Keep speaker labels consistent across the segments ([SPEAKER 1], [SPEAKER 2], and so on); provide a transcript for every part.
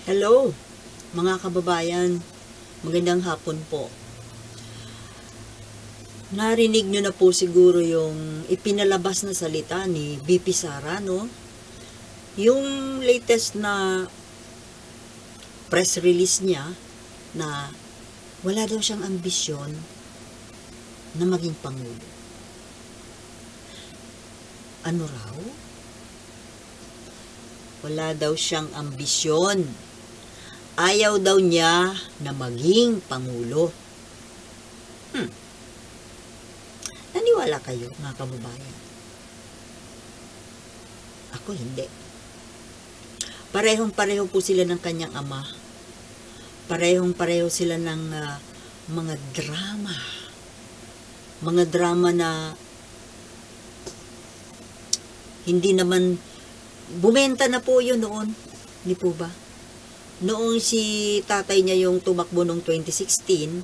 [SPEAKER 1] Hello, mga kababayan. Magandang hapon po. Narinig nyo na po siguro yung ipinalabas na salita ni VP Sara, no? Yung latest na press release niya na wala daw siyang ambisyon na maging Pangulo. Ano raw? Wala daw siyang ambisyon. Ayaw daw niya na maging Pangulo. Naniwala kayo, mga kababayan? Ako hindi. Parehong-pareho po sila ng kanyang ama. Parehong-pareho sila ng mga drama. Mga drama na hindi naman, bumenta na po yun noon. Hindi po ba? Noong si tatay niya yung tumakbo noong 2016,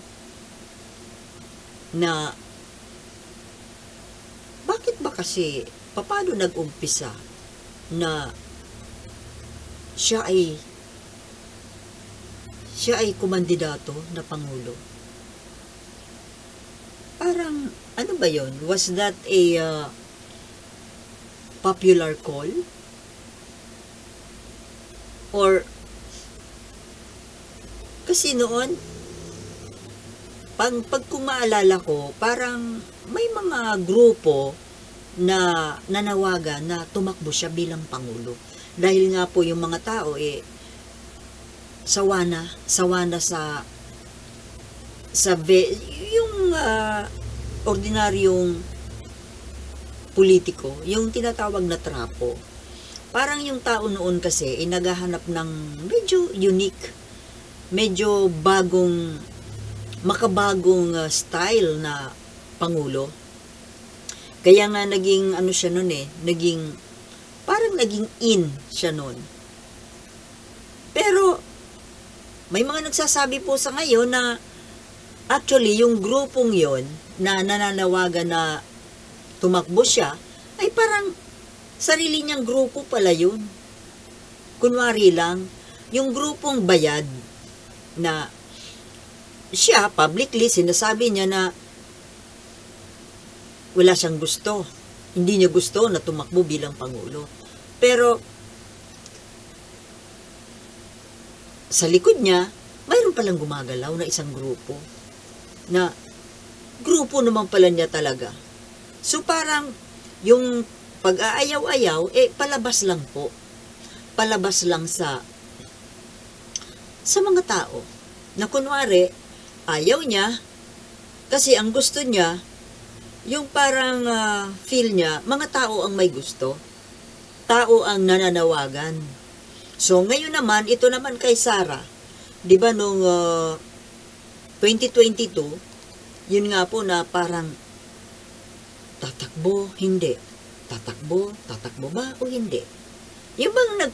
[SPEAKER 1] na bakit ba kasi, paano nag-umpisa na siya ay kumandidato na Pangulo? Parang, ano ba yon? Was that a popular call? Or kasi noon, pag kung maalala ko, parang may mga grupo na nanawagan na tumakbo siya bilang Pangulo. Dahil nga po yung mga tao, sawa na yung ordinaryong politiko, yung tinatawag na trapo. Parang yung tao noon kasi, naghahanap ng medyo unique, medyo makabagong style na Pangulo. Kaya nga naging siya noon parang naging in siya noon. Pero may mga nagsasabi po sa ngayon na actually yung grupong yon na nananawagan na tumakbo siya ay parang sarili niyang grupo pala yun. Kunwari lang, yung grupong bayad na siya publicly sinasabi niya na wala siyang gusto. Hindi niya gusto na tumakbo bilang Pangulo. Pero sa likod niya, mayroon palang gumagalaw na isang grupo. Na grupo naman pala niya talaga. So parang yung pag-aayaw-ayaw, palabas lang po. Palabas lang sa mga tao. Na kunwari, ayaw niya, kasi ang gusto niya, yung parang feel niya, mga tao ang may gusto. Tao ang nananawagan. So ngayon naman, ito naman kay Sara, di ba nung 2022, yun nga po na parang tatakbo, hindi. Tatakbo ba o hindi? Yung bang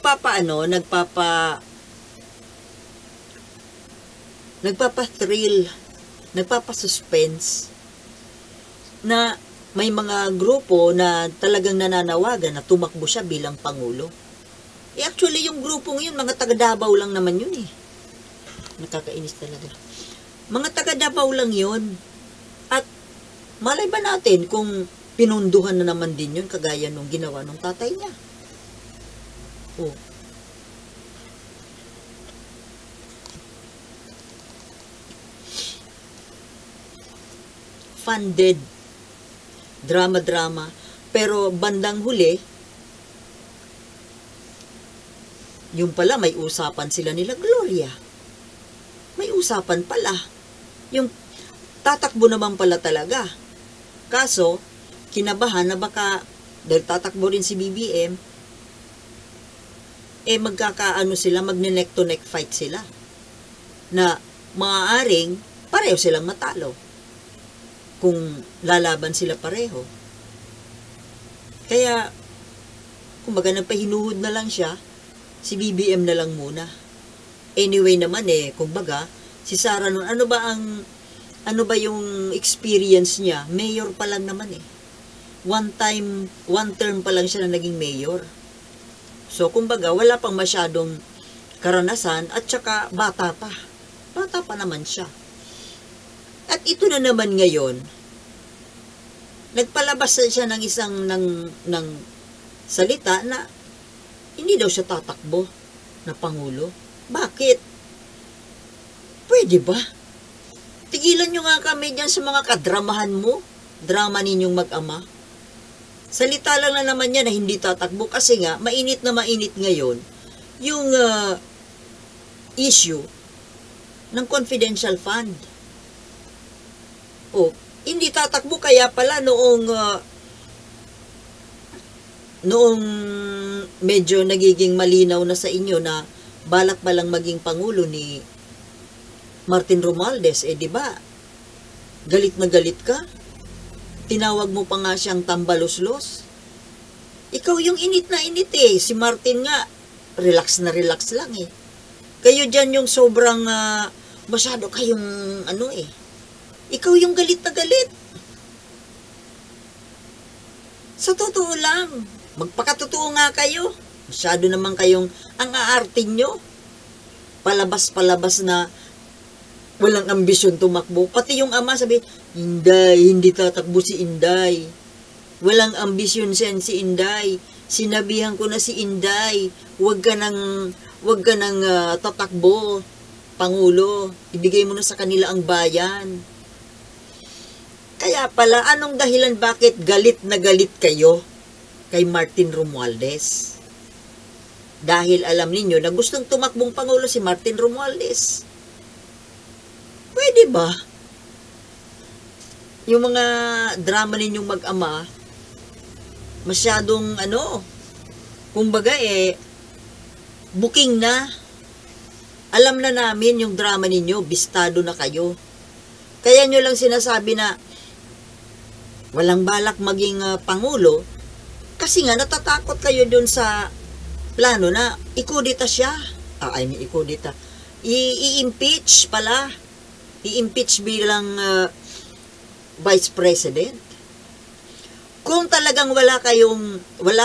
[SPEAKER 1] nagpapa-thrill, nagpapa-suspense, na may mga grupo na talagang nananawagan na tumakbo siya bilang Pangulo. Actually, yung grupong yun, mga taga-Davao lang naman yun Nakakainis talaga. Mga taga-Davao lang yun. At malay ba natin kung pinunduhan na naman din yun, kagaya nung ginawa nung tatay niya. Funded. Drama-drama. Pero bandang huli, yung pala may usapan sila nila Gloria. May usapan pala. Yung tatakbo naman pala talaga. Kaso, kinabahan na baka, dahil tatakbo rin si BBM, magne-neck to neck fight sila. Na maaaring pareho silang matalo. Kung lalaban sila pareho. Kaya, kumbaga nagpahinuhod na lang siya, si BBM na lang muna. Anyway naman kumbaga, si Sara nun, ano ba yung experience niya? Mayor pa lang naman one term pa lang siya na naging mayor. So, kumbaga, wala pang masyadong karanasan at saka bata pa. Bata pa naman siya. At ito na naman ngayon, nagpalabas siya ng isang ng salita na hindi daw siya tatakbo na Pangulo. Bakit? Pwede ba? Tigilan nyo nga kami dyan sa mga kadramahan mo. Drama ninyong mag-ama. Salita lang na naman yan na hindi tatakbo kasi nga, mainit na mainit ngayon yung issue ng confidential fund. O, hindi tatakbo kaya pala noong medyo nagiging malinaw na sa inyo na balak palang maging Pangulo ni Martin Romualdez, di ba? Galit na galit ka? Tinawag mo pa nga siyang tambaluslos. Ikaw yung init na init Si Martin nga, relax na relax lang Kayo dyan yung sobrang, masyado kayong, Ikaw yung galit na galit. Sa totoo lang, magpakatotoo nga kayo. Masyado naman kayong, ang aartin nyo. Palabas-palabas na, walang ambisyon tumakbo. Pati yung ama sabi, Inday, hindi tatakbo si Inday. Walang ambisyon si Inday. Sinabihan ko na si Inday, wag ka nang tatakbo, Pangulo. Ibigay mo na sa kanila ang bayan. Kaya pala, anong dahilan bakit galit na galit kayo kay Martin Romualdez? Dahil alam ninyo na gustong tumakbong Pangulo si Martin Romualdez. Pwede ba? Yung mga drama ninyong mag-ama, masyadong kumbaga booking na. Alam na namin yung drama ninyo, bistado na kayo. Kaya nyo lang sinasabi na walang balak maging Pangulo kasi nga natatakot kayo dun sa plano na ikudita siya. Ikudita. I-impeach pala. I-impeach bilang Vice President. Kung talagang wala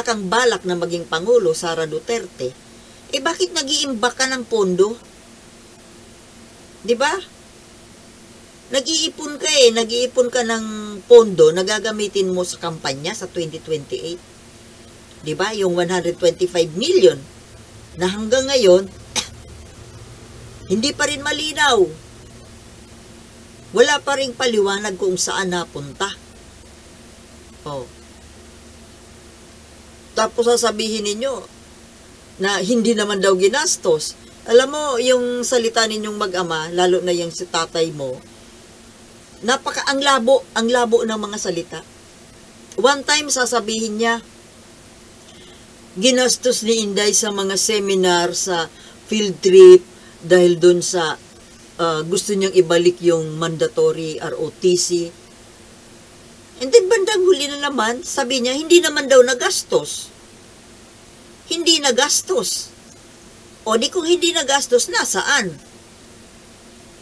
[SPEAKER 1] kang balak na maging Pangulo, Sara Duterte, bakit nag-iimbak ka ng pondo? Diba? Nag-iipon ka ng pondo na gagamitin mo sa kampanya sa 2028. Diba? Yung 125 million na hanggang ngayon, hindi pa rin malinaw. Wala pa ring paliwanag kung saan napunta. Tapos sasabihin ninyo na hindi naman daw ginastos. Alam mo, yung salita ninyong mag-ama, lalo na yung si tatay mo, ang labo ng mga salita. One time sasabihin niya, ginastos ni Inday sa mga seminar, sa field trip, dahil dun sa gusto niyang ibalik yung mandatory ROTC. And then bandang huli na naman, sabi niya, hindi naman daw nagastos. Hindi nagastos. O di kung hindi nagastos, nasaan?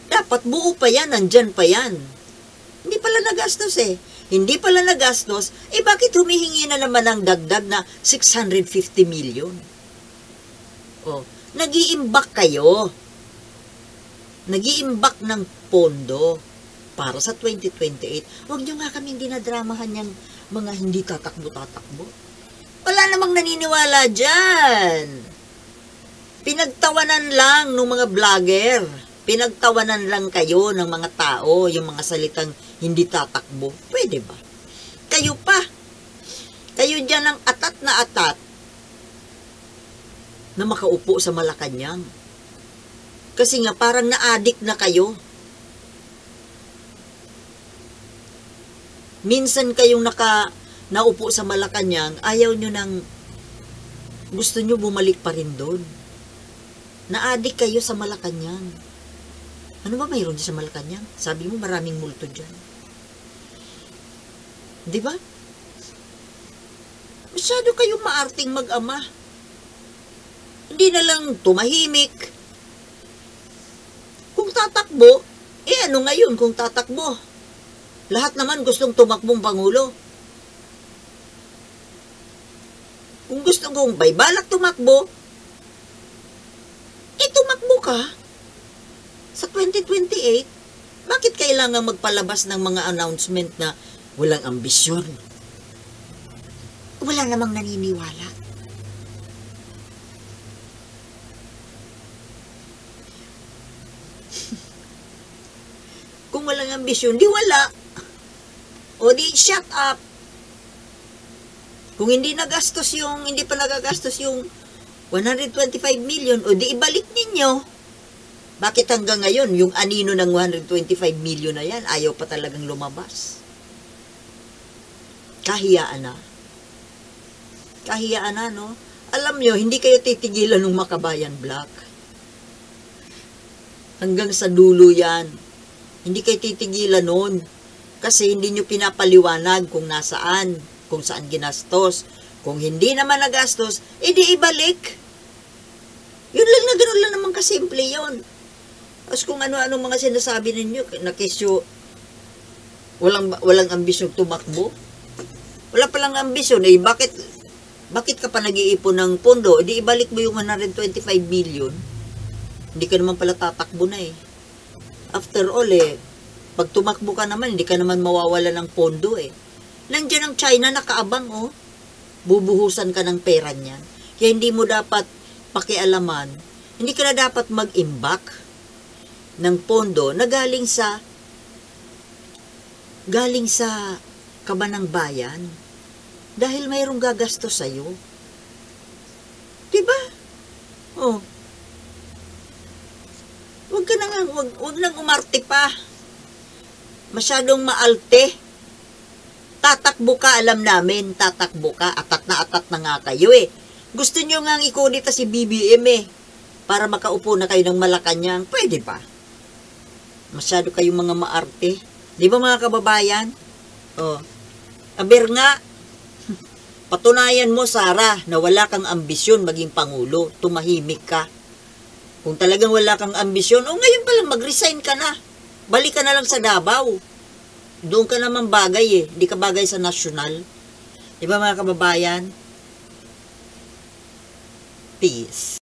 [SPEAKER 1] Dapat buo pa yan, nandyan pa yan. Hindi pala nagastos Hindi pala nagastos, bakit humihingi na naman ng dagdag na 650 million? Nag-iimbak kayo. Nag-iimbak ng pondo para sa 2028. Huwag nyo nga kami dinadramahan yung mga hindi tatakbo-tatakbo. Wala namang naniniwala dyan. Pinagtawanan lang ng mga vlogger. Pinagtawanan lang kayo ng mga tao, yung mga salitang hindi tatakbo. Pwede ba? Kayo pa. Kayo dyan ang atat na makaupo sa Malacanang. Kasi nga parang na-addict na kayo. Minsan kayong naupo sa Malacanang, ayaw nyo gusto nyo bumalik pa rin doon. Na-addict kayo sa Malacanang. Ano ba mayroon sa Malacanang? Sabi mo maraming multo dyan. Di ba? Masyado kayong maarting mag-ama. Hindi na lang tumahimik. Kung tatakbo, ano ngayon kung tatakbo? Lahat naman gustong tumakbong Pangulo. Kung gusto kong balak tumakbo, tumakbo ka sa 2028. Bakit kailangan magpalabas ng mga announcement na walang ambisyon? Wala namang naniniwala. Kung walang ambisyon, di wala. O di shut up. Kung hindi pa nagagastos yung 125 million, o di ibalik ninyo. Bakit hanggang ngayon, yung anino ng 125 million na yan, ayaw pa talagang lumabas? Kahiyaan na. Kahiyaan na, no? Alam nyo, hindi kayo titigilan ng Makabayan Black. Hanggang sa dulo yan. Hindi kayo titigilan nun. Kasi hindi nyo pinapaliwanag kung nasaan, kung saan ginastos. Kung hindi naman nagastos, edi ibalik. Yun lang na gano'n lang naman kasimple yun. Tapos kung ano-ano mga sinasabi ninyo, na kesyo, walang ambisyon tumakbo. Wala palang ambisyon, eh, bakit ka pa nag-iipon ng pondo? Di ibalik mo yung 125 million. Hindi ka naman pala tatakbo na eh. After all eh, pag tumakbo ka naman, hindi ka naman mawawala ng pondo eh. Nandiyan ang China nakaabang oh. Bubuhusan ka ng pera niyan. Kaya hindi mo dapat pakialaman. Hindi ka na dapat mag-imbak ng pondo na galing sa kabanang bayan dahil mayroong gagastos sa'yo. Diba? Oh. Wag nang umarte pa. Masyadong maalte. Tatakbo ka, alam namin, tatakbo ka. Atat na nga kayo eh. Gusto nyo nga ikunita si BBM eh. Para makaupo na kayo ng Malacanang. Pwede ba? Masyado kayong mga maarte. Di ba mga kababayan? Oh. Aber nga, patunayan mo, Sara, na wala kang ambisyon maging Pangulo. Tumahimik ka. Kung talagang wala kang ambisyon, ngayon pa lang mag-resign ka na. Balik ka na lang sa Davao. Doon ka naman bagay eh. Hindi ka bagay sa nasyonal. Di ba mga kababayan? Peace.